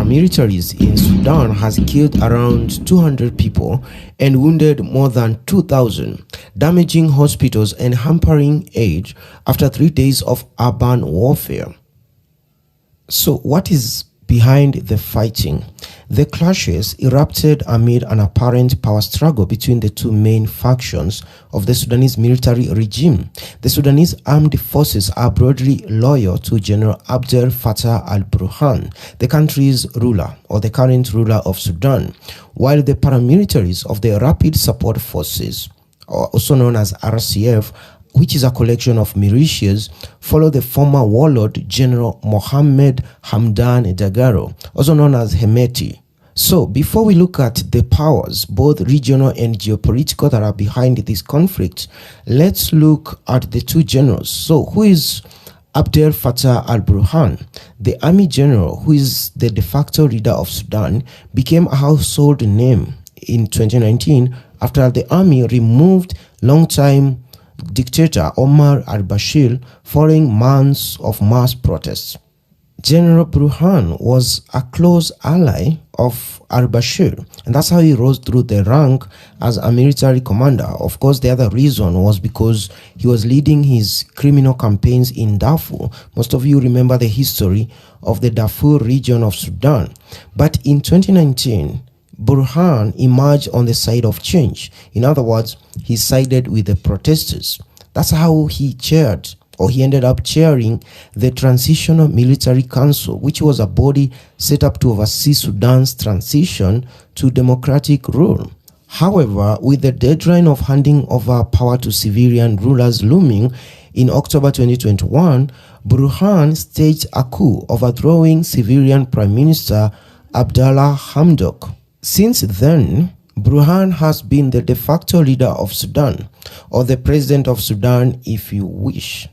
paramilitaries in Sudan has killed around 200 people and wounded more than 2,000, damaging hospitals and hampering aid after 3 days of urban warfare. So what is behind the fighting? The clashes erupted amid an apparent power struggle between the two main factions of the Sudanese military regime. The Sudanese armed forces are broadly loyal to General Abdel Fattah al-Burhan, the country's ruler or the current ruler of Sudan, while the paramilitaries of the Rapid Support Forces, also known as RCF, which is a collection of militias, follow the former warlord General Mohammed Hamdan Dagalo, also known as Hemeti. So, before we look at the powers, both regional and geopolitical, that are behind this conflict, let's look at the two generals. So, who is Abdel Fattah al-Burhan? The army general, who is the de facto leader of Sudan, became a household name in 2019 after the army removed longtime dictator Omar al-Bashir following months of mass protests. General Burhan was a close ally of al-Bashir, and that's how he rose through the rank as a military commander. Of course, the other reason was because he was leading his criminal campaigns in Darfur. Most of you remember the history of the Darfur region of Sudan. But in 2019, Burhan emerged on the side of change. In other words, he sided with the protesters. That's how he chaired, or he ended up chairing, the Transitional Military Council, which was a body set up to oversee Sudan's transition to democratic rule. However, with the deadline of handing over power to civilian rulers looming in October 2021, Burhan staged a coup, overthrowing civilian Prime Minister Abdallah Hamdok. Since then, Burhan has been the de facto leader of Sudan, or the president of Sudan if you wish.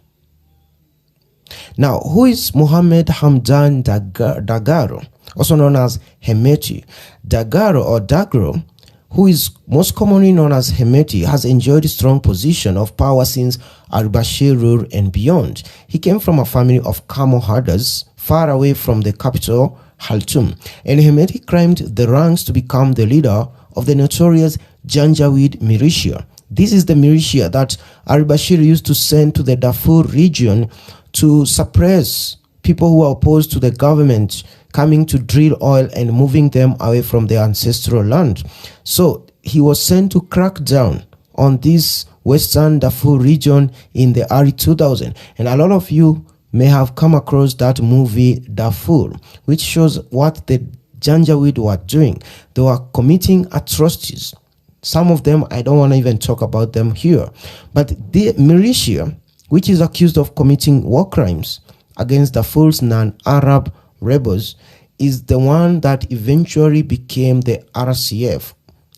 Now, who is Mohammed Hamdan Dagalo, also known as Hemeti? Dagalo, who is most commonly known as Hemeti, has enjoyed a strong position of power since al-Bashir rule and beyond. He came from a family of camel herders far away from the capital, Khartoum, and Hemeti climbed the ranks to become the leader of the notorious Janjaweed militia. This is the militia that al-Bashir used to send to the Darfur region to suppress people who are opposed to the government coming to drill oil and moving them away from their ancestral land. So he was sent to crack down on this western Darfur region in the early 2000s, and a lot of you may have come across that movie Darfur, which shows what the Janjaweed were doing. They were committing atrocities. Some of them, I don't want to even talk about them here. But the militia, which is accused of committing war crimes against Darfur's non-Arab rebels, is the one that eventually became the RCF,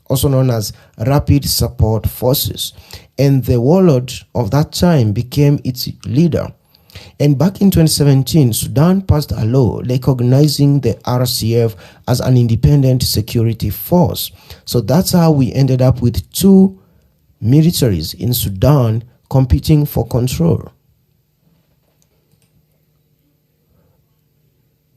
also known as Rapid Support Forces. And the warlord of that time became its leader. And back in 2017, Sudan passed a law recognizing the RCF as an independent security force. So that's how we ended up with two militaries in Sudan competing for control.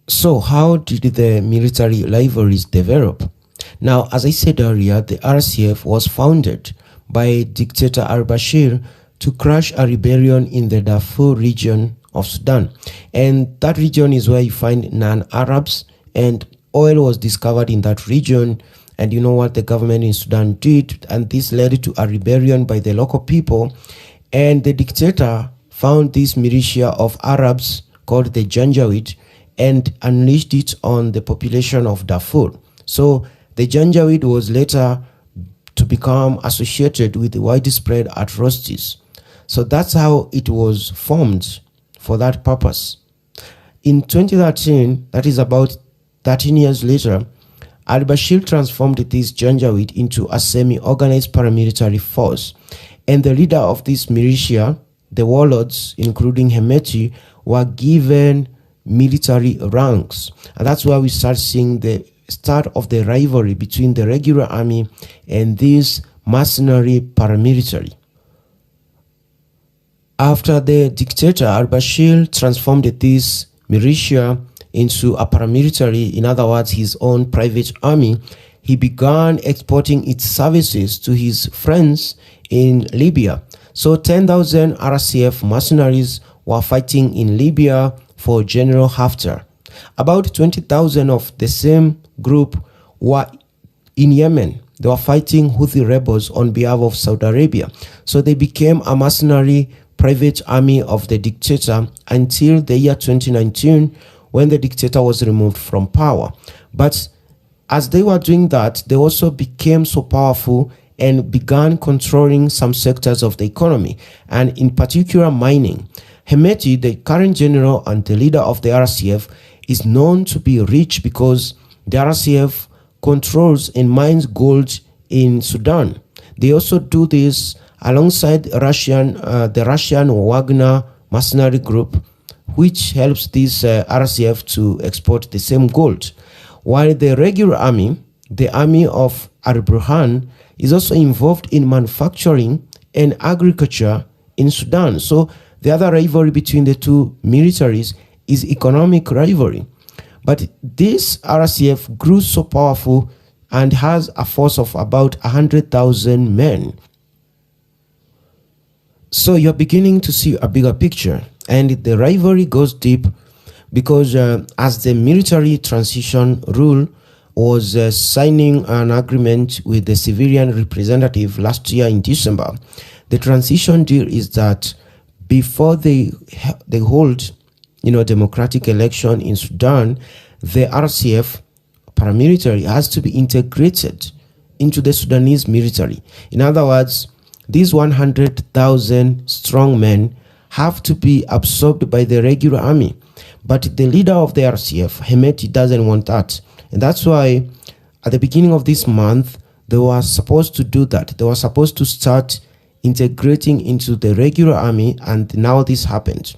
So how did the military rivalries develop? Now, as I said earlier, the RCF was founded by dictator al-Bashir to crush a rebellion in the Darfur region of Sudan. And that region is where you find non-Arabs, and oil was discovered in that region. And you know what the government in Sudan did? And this led to a rebellion by the local people. And the dictator found this militia of Arabs called the Janjaweed and unleashed it on the population of Darfur. So the Janjaweed was later to become associated with widespread atrocities. So that's how it was formed for that purpose. In 2013, that is about 13 years later, al-Bashir transformed this Janjaweed into a semi-organized paramilitary force. And the leader of this militia, the warlords, including Hemeti, were given military ranks. And that's why we start seeing the start of the rivalry between the regular army and this mercenary paramilitary. After the dictator al-Bashir transformed this militia into a paramilitary, in other words, his own private army, he began exporting its services to his friends in Libya. So 10,000 RSF mercenaries were fighting in Libya for General Haftar. About 20,000 of the same group were in Yemen. They were fighting Houthi rebels on behalf of Saudi Arabia. So they became a mercenary private army of the dictator until the year 2019, when the dictator was removed from power. But as they were doing that, they also became so powerful and began controlling some sectors of the economy, and in particular mining. Hemeti, the current general and the leader of the RSF, is known to be rich because the RSF controls and mines gold in Sudan. They also do this alongside the Russian Wagner mercenary group, which helps this RSF to export the same gold. While the regular army, the army of Al-Burhan, is also involved in manufacturing and agriculture in Sudan. So the other rivalry between the two militaries is economic rivalry. But this RSF grew so powerful and has a force of about 100,000 men. So you're beginning to see a bigger picture, and the rivalry goes deep because as the military transition rule was signing an agreement with the civilian representative last year in December, the transition deal is that before they hold democratic election in Sudan, the RCF paramilitary has to be integrated into the Sudanese military. In other words, these 100,000 strong men have to be absorbed by the regular army. But the leader of the RCF, Hemeti, doesn't want that. And that's why at the beginning of this month, they were supposed to do that. They were supposed to start integrating into the regular army, and now this happened.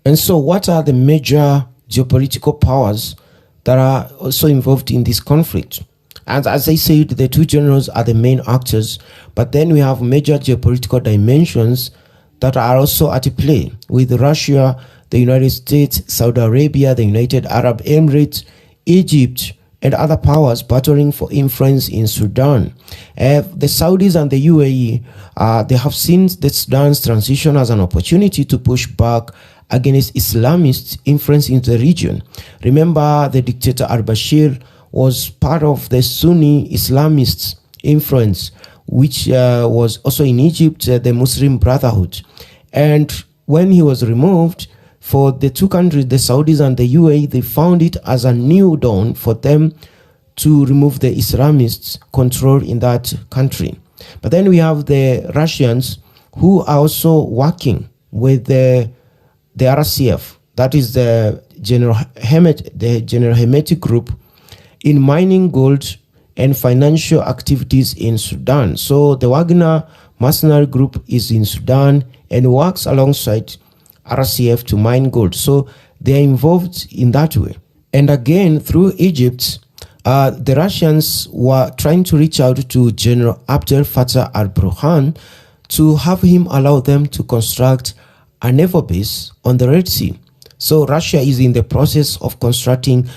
And so what are the major geopolitical powers that are also involved in this conflict? And as I said, the two generals are the main actors, but then we have major geopolitical dimensions that are also at play, with Russia, the United States, Saudi Arabia, the United Arab Emirates, Egypt, and other powers battling for influence in Sudan. The Saudis and the UAE, they have seen the Sudan's transition as an opportunity to push back against Islamist influence in the region. Remember, the dictator al-Bashir was part of the Sunni Islamist influence, which was also in Egypt, the Muslim Brotherhood. And when he was removed, for the two countries, the Saudis and the UAE, they found it as a new dawn for them to remove the Islamists' control in that country. But then we have the Russians, who are also working with the RCF, that is the General Hemeti group, in mining gold and financial activities in Sudan. So the Wagner mercenary group is in Sudan and works alongside RCF to mine gold. So they are involved in that way. And again, through Egypt, the Russians were trying to reach out to General Abdel Fattah al-Burhan to have him allow them to construct a naval base on the Red Sea. So Russia is in the process of constructing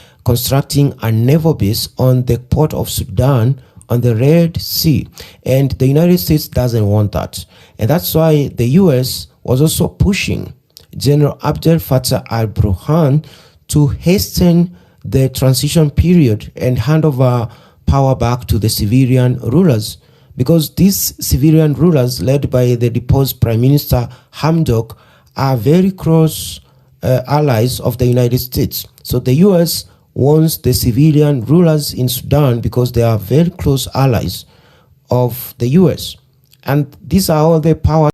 a naval base on the port of Sudan on the Red Sea. And the United States doesn't want that. And that's why the US was also pushing General Abdel Fattah al-Burhan to hasten the transition period and hand over power back to the civilian rulers, because these civilian rulers, led by the deposed Prime Minister Hamdok, are very close allies of the United States. So the US wants the civilian rulers in Sudan because they are very close allies of the US. And these are all the powers